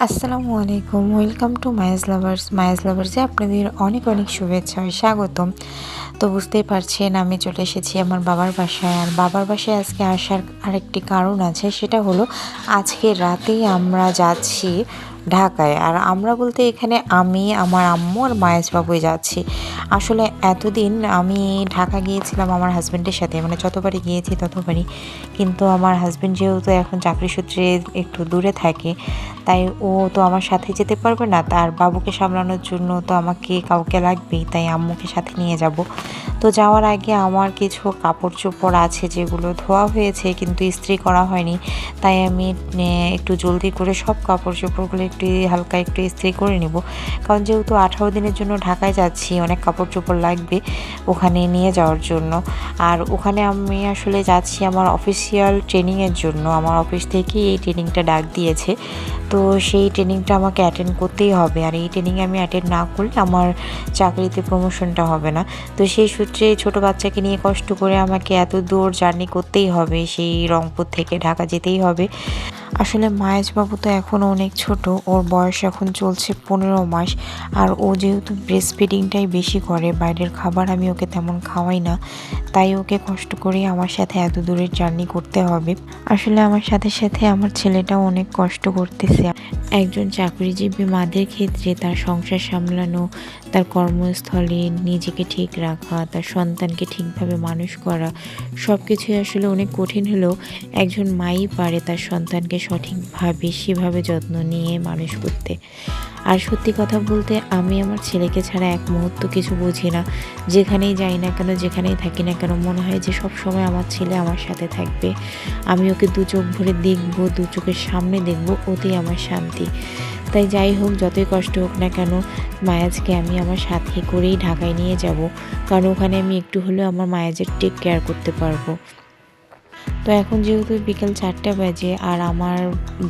আসসালামু আলাইকুম, welcome to Mayaz লাভার্সে আপনাদের অনেক অনেক শুভেচ্ছা ও স্বাগতম। তো বুঝতেই পারছেন আমি চলে এসেছি আমার বাবার বাসায়। আর বাবার বাসায় আজকে আসার আরেকটি কারণ আছে, সেটা হলো আজকে রাতেই আমরা যাচ্ছি ঢাকায়। আর আমরা বলতে এখানে আমি, আমার আম্মু আর মায়াজবাবুই যাচ্ছি। আসলে এতদিন আমি ঢাকা গিয়েছিলাম আমার হাজব্যান্ডের সাথে, মানে যতবারই গিয়েছি ততবারই, কিন্তু আমার হাজব্যান্ড যেহেতু এখন চাকরি সূত্রে একটু দূরে থাকে, তাই ও তো আমার সাথে যেতে পারবে না। তার বাবুকে সামলানোর জন্য তো আমাকে কাউকে লাগবেই, তাই আম্মুকে সাথে নিয়ে যাব। তো যাওয়ার আগে আমার কিছু কাপড় চোপড় আছে যেগুলো ধোয়া হয়েছে কিন্তু ইস্ত্রি করা হয়নি, তাই আমি একটু জলদি করে সব কাপড় চোপড়গুলো একটু হালকা একটু ইস্ত্রি করে নিব। কারণ যেহেতু 18 দিনের জন্য ঢাকায় যাচ্ছি, অনেক কাপড় চোপড় লাগবে ওখানে নিয়ে যাওয়ার জন্য। আর ওখানে আমি আসলে যাচ্ছি আমার অফিসিয়াল ট্রেনিংয়ের জন্য। আমার অফিস থেকে এই ট্রেনিংটা ডাক দিয়েছে, তো সেই ট্রেনিংটা আমাকে অ্যাটেন্ড করতেই হবে। আর এই ট্রেনিং আমি অ্যাটেন্ড না করলে আমার চাকরিতে প্রমোশনটা হবে না। তো সেই সূত্রে ছোট বাচ্চাকে নিয়ে কষ্ট করে আমাকে এত দূর জার্নি করতেই হবে, সেই রংপুর থেকে ঢাকা যেতেই হবে। আসলে মাহেশবাবু তো এখনও অনেক ছোট, ওর বয়স এখন চলছে 15 মাস। আর ও যেহেতু ব্রেস্ট ফিডিংটাই বেশি করে, বাইরের খাবার আমি ওকে তেমন খাওয়াই না, তাই ওকে কষ্ট করে আমার সাথে এত দূরের জার্নি করতে হবে। আসলে আমার সাথে সাথে আমার ছেলেটাও অনেক কষ্ট করতেছে। একজন চাকরিজীবী মাদের ক্ষেত্রে তার সংসার সামলানো, তার কর্মস্থলে নিজেকে ঠিক রাখা, তার সন্তানকে ঠিকভাবে মানুষ করা, সব কিছুই আসলে অনেক কঠিন হলেও একজন মাই পারে তার সন্তানকে সঠিকভাবে সেভাবে যত্ন নিয়ে মানুষ করতে। আর সত্যি কথা বলতে আমি আমার ছেলেকে ছাড়া এক মুহূর্ত কিছু বুঝি না। যেখানেই যাই না কেন, যেখানেই থাকি না কেন, মনে হয় যে সব সময় আমার ছেলে আমার সাথে থাকবে। আমি ওকে দু চোখ ভরে দেখবো, দু চোখের সামনে দেখবো, ওতেই আমার শান্তি। তাই যাই হোক, যতই কষ্ট হোক না কেন, মায়াজকে আমি আমার সাথে করেই ঢাকায় নিয়ে যাব, কারণ ওখানে আমি একটু হলেও আমার মায়াজের টেক কেয়ার করতে পারবো। তো এখন যেহেতু বিকেল 4টা বাজে আর আমার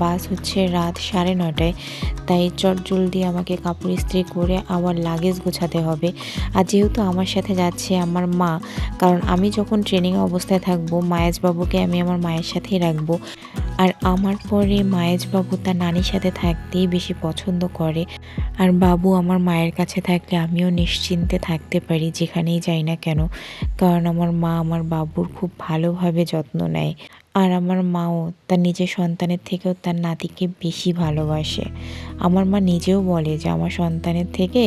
বাস হচ্ছে রাত 9:30টায়, তাই চটজলদি আমাকে কাপড় ইস্ত্রি করে আমার লাগেজ গোছাতে হবে। আর যেহেতু আমার সাথে যাচ্ছে আমার মা, কারণ আমি যখন ট্রেনিং অবস্থায় থাকবো মায়াজবাবুকে আমি আমার মায়ের সাথেই রাখবো। আর আমার পরে মায়েজবাবু তার নানির সাথে থাকতেই বেশি পছন্দ করে। আর বাবু আমার মায়ের কাছে থাকলে আমিও নিশ্চিন্তে থাকতে পারি যেখানেই যাই না কেন, কারণ আমার মা আমার বাবুর খুব ভালোভাবে যত্ন নেয়। আর আমার মাও তার নিজের সন্তানের থেকেও তার নাতিকে বেশি ভালোবাসে। আমার মা নিজেও বলে যে আমার সন্তানের থেকে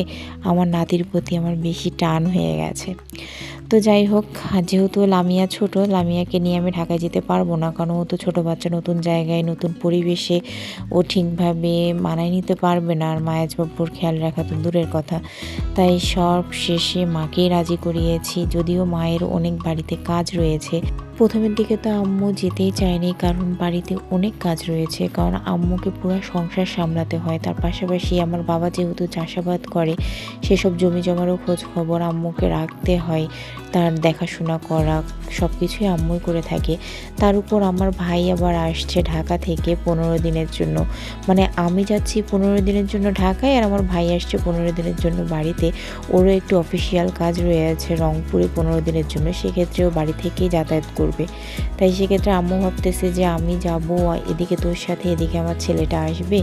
আমার নাতির প্রতি আমার বেশি টান হয়ে গেছে। তো যাই হোক, যেহেতু লামিয়া ছোট, লামিয়াকে নিয়ে আমি ঢাকায় যেতে পারবো না, কারণ ও তো ছোটো বাচ্চা, নতুন জায়গায় নতুন পরিবেশে ও ঠিকভাবে মানায় নিতে পারবে না। আর মায়াজবাবুর খেয়াল রাখা তো দূরের কথা। তাই সব শেষে মাকেই রাজি করিয়েছি, যদিও মায়ের অনেক বাড়িতে কাজ রয়েছে। প্রথমের দিকে তো আম্মু যেতেই চায়নি, কারণ বাড়িতে অনেক কাজ রয়েছে, কারণ আম্মুকে পুরো সংসার সামলাতে হয়। তার পাশাপাশি আমার বাবা যেহেতু চাষাবাদ করে, সেসব জমি জমারও খোঁজ খবর আম্মুকে রাখতে হয়, তার দেখাশোনা করা সব কিছুই আম্মুই করে থাকে। তার উপর আমার ভাই আবার আসছে ঢাকা থেকে 15 দিনের জন্য, মানে আমি যাচ্ছি 15 দিনের জন্য ঢাকায়, আর আমার ভাই আসছে 15 দিনের জন্য বাড়িতে। ওরও একটু অফিসিয়াল কাজ রয়েছে রংপুরে 15 দিনের জন্য, সেক্ষেত্রে ও বাড়ি থেকেই যাতায়াত করবে। তাই সেক্ষেত্রে আম্মু ভাবতেছে যে আমি যাব এদিকে তোর সাথে, এদিকে আমার ছেলেটা আসবে,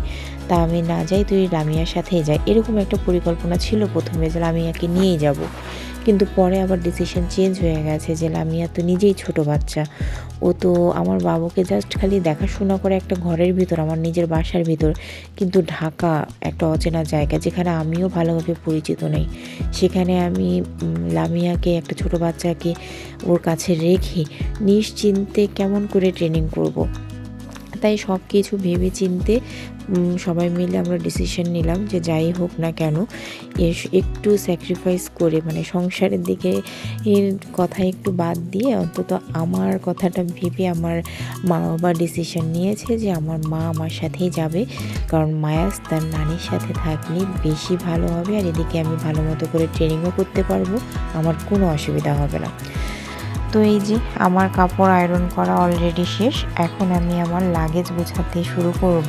তা আমি না যাই, তুই লামিয়ার সাথেই যাই। এরকম একটা পরিকল্পনা ছিল প্রথমে যে লামিয়াকে নিয়েই যাব, কিন্তু পরে আবার ডিসিশন চেঞ্জ হয়ে গেছে যে লামিয়া তো নিজেই ছোট বাচ্চা, ও তো আমার বাবুকে জাস্ট খালি দেখাশোনা করে একটা ঘরের ভিতর, আমার নিজের বাসার ভিতর। কিন্তু ঢাকা একটা অচেনা জায়গা, যেখানে আমিও ভালোভাবে পরিচিত নেই, সেখানে আমি লামিয়াকে, একটা ছোট বাচ্চাকে ওর কাছে রেখে নিশ্চিন্তে কেমন করে ট্রেনিং করব। তাই সব কিছু ভেবে চিনতে সবাই মিলে আমরা ডিসিশন নিলাম যে যাই হোক না কেন একটু স্যাক্রিফাইস করে, মানে সংসারের দিকে এর কথা একটু বাদ দিয়ে অন্তত আমার কথাটা ভেবে আমার মা বাবা ডিসিশন নিয়েছে যে আমার মা আমার সাথেই যাবে, কারণ মায়াস তার নানির সাথে থাকলে বেশি ভালো হবে। আর এদিকে আমি ভালো মতো করে ট্রেনিংও করতে পারবো, আমার কোনো অসুবিধা হবে না। তো এই যে আমার কাপড় আয়রন করা অলরেডি শেষ, এখন আমি আমার লাগেজ গোছাতে শুরু করব।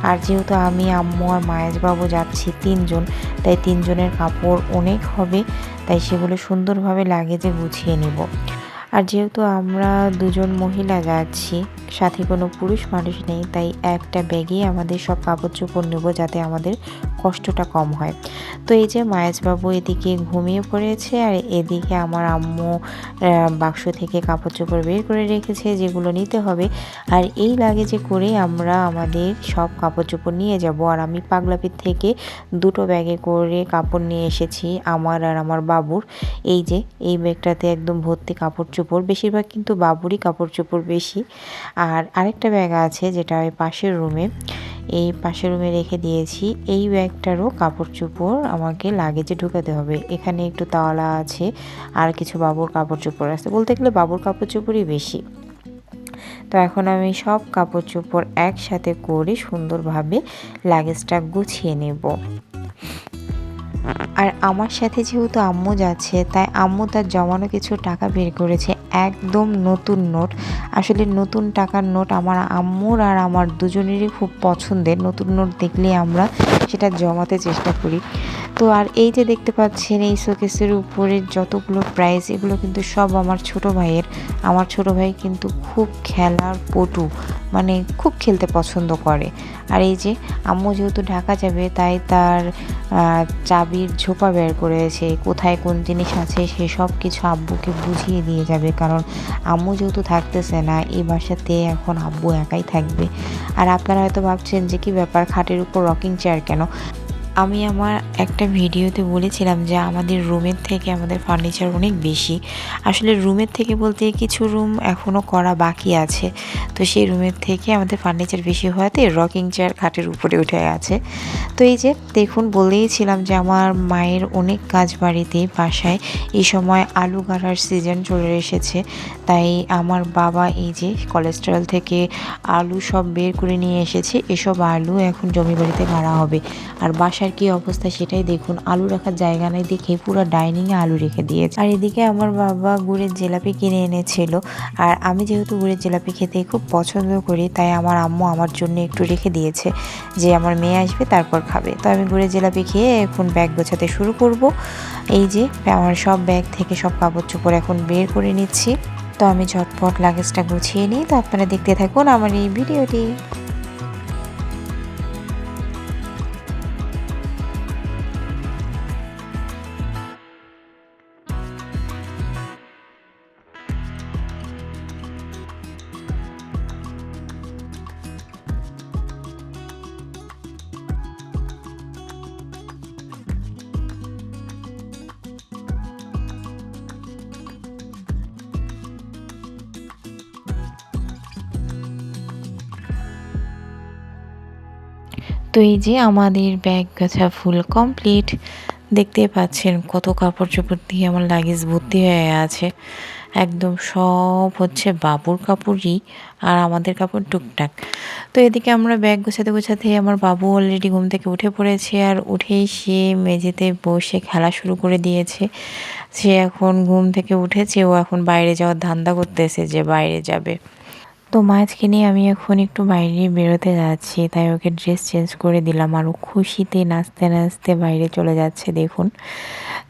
আর যেহেতু আমি, আম্মু আর মায়েশবাবু যাচ্ছি 3 জন, তাই 3 জনের কাপড় অনেক হবে, তাই সেগুলো সুন্দরভাবে লাগেজে গুছিয়ে নিব। আর যেহেতু আমরা 2 জন মহিলা যাচ্ছি, সাথে কোনো পুরুষ মানুষ নেই, তাই একটা ব্যাগেই আমাদের সব কাপড় চোপড় নেব যাতে আমাদের কষ্টটা কম হয়। তো এই যে মায়াজবাবু এদিকে ঘুমিয়ে পড়েছে আর এদিকে আমার আম্মু বাক্স থেকে কাপড় চোপড় বের করে রেখেছে যেগুলো নিতে হবে। আর এই লাগেজে করে আমরা আমাদের সব কাপড় চোপড় নিয়ে যাব। আর আমি পাগলাপির থেকে দুটো ব্যাগে করে কাপড় নিয়ে এসেছি আমার আর আমার বাবুর। এই যে এই ব্যাগটাতে একদম ভর্তি কাপড় চোপড়, বেশিরভাগ কিন্তু বাবুরই কাপড় চোপড় বেশি। আর আরেকটা ব্যাগ আছে যেটা ওই পাশের রুমে, এই পাশের রুমে রেখে দিয়েছি। এই ব্যাগটারও কাপড় চোপড় আমাকে লাগেজে ঢুকাতে হবে। এখানে একটু তাওয়ালা আছে আর কিছু বাবুর কাপড় চোপড় আছে, বলতে গেলে বাবুর কাপড় চোপড়ই বেশি। তো এখন আমি সব কাপড় চোপড় একসাথে করে সুন্দরভাবে লাগেজটা গুছিয়ে নেব। আর আমার সাথে যেহেতু আম্মু যাচ্ছে, তাই আম্মু তার জমানো কিছু টাকা বের করেছে, একদম নতুন নোট। আসলে নতুন টাকার নোট আমার আম্মুর আর আমার দুজনেরই খুব পছন্দের। নতুন নোট দেখলে আমরা সেটা জমাতে চেষ্টা করি। তো আর এই যে দেখতে পাচ্ছেন এই শোকেসের উপরে যতগুলো প্রাইস, এগুলো কিন্তু সব আমার ছোট ভাইয়ের। আমার ছোট ভাই কিন্তু খুব খেলার পটু, মানে খুব খেলতে পছন্দ করে। আর এই যে আম্মু যেহেতু ঢাকা যাবে, তাই তার চাবির ঝোপা বের করেছে, কোথায় কোন জিনিস আছে সে সব কিছু আব্বুকে বুঝিয়ে দিয়ে যাবে, কারণ আম্মু যেহেতু থাকতেছে না এই বাসাতে, এখন আব্বু একাই থাকবে। আর আপনারা হয়তো ভাবছেন যে কি ব্যাপার, খাটের উপর রকিং চেয়ার কেন? আমি আমার একটা ভিডিওতে বলেছিলাম যে আমাদের রুমের থেকে আমাদের ফার্নিচার অনেক বেশি। আসলে রুমের থেকে বলতে কিছু রুম এখনও করা বাকি আছে, তো সেই রুমের থেকে আমাদের ফার্নিচার বেশি হওয়াতে রকিং চেয়ার খাটের উপরে উঠে আছে। তো এই যে দেখুন, বলেইছিলাম যে আমার মায়ের অনেক কাজ বাড়িতে বাসায়, এই সময় আলু গাড়ার সিজন চলে এসেছে, তাই আমার বাবা এই যে কোলেস্ট্রল থেকে আলু সব বের করে নিয়ে এসেছে। এসব আলু এখন জমি বাড়িতে গাড়া হবে। আর বাসার কি অবস্থা সেটাই দেখুন, আলু রাখার জায়গা নেই দেখে পুরো ডাইনিংয়ে আলু রেখে দিয়েছে। আর এদিকে আমার বাবা গুড়ের জিলাপি কিনে এনেছিল, আর আমি যেহেতু গুড়ের জিলাপি খেতে খুব পছন্দ করি, তাই আমার আম্মু আমার জন্য একটু রেখে দিয়েছে যে আমার মেয়ে আসবে তারপর খাবে। তো আমি গুড়ের জিলাপি খেয়ে এখন ব্যাগ গোছাতে শুরু করব। এই যে আমার সব ব্যাগ থেকে সব কাপড় চোপড় এখন বের করে নিচ্ছি। তো আমি ঝটপট লাগেজটা গুছিয়ে নিই, তো আপনারা দেখতে থাকুন আমার এই ভিডিওটি। তো এই যে আমাদের ব্যাগ গোছা ফুল কমপ্লিট। দেখতেই পাচ্ছেন কত কাপড় চোপড় দিয়ে আমার লাগেজ ভর্তি হয়ে আছে। একদম সব হচ্ছে বাবুর কাপড়ই, আর আমাদের কাপড় টুকটাক। তো এদিকে আমরা ব্যাগ গোছাতে গোছাতে আমার বাবু অলরেডি ঘুম থেকে উঠে পড়েছে, আর উঠেই সে মেঝেতে বসে খেলা শুরু করে দিয়েছে। সে এখন ঘুম থেকে উঠেছে, ও এখন বাইরে যাওয়ার ধান্দা করতেছে যে বাইরে যাবে। তো মাঝকে নিয়ে আমি এখন একটু বাইরে বেরোতে যাচ্ছি, তাই ওকে ড্রেস চেঞ্জ করে দিলাম আর ও খুশিতে নাচতে নাচতে বাইরে চলে যাচ্ছে দেখুন।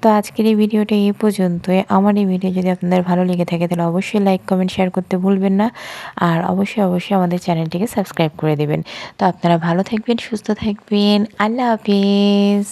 তো আজকের এই ভিডিওটা এই পর্যন্তই। আমার এই ভিডিও যদি আপনাদের ভালো লেগে থাকে তাহলে অবশ্যই লাইক কমেন্ট শেয়ার করতে ভুলবেন না, আর অবশ্যই আমাদের চ্যানেলটিকে সাবস্ক্রাইব করে দেবেন। তো আপনারা ভালো থাকবেন, সুস্থ থাকবেন, আল্লাহ হাফিজ।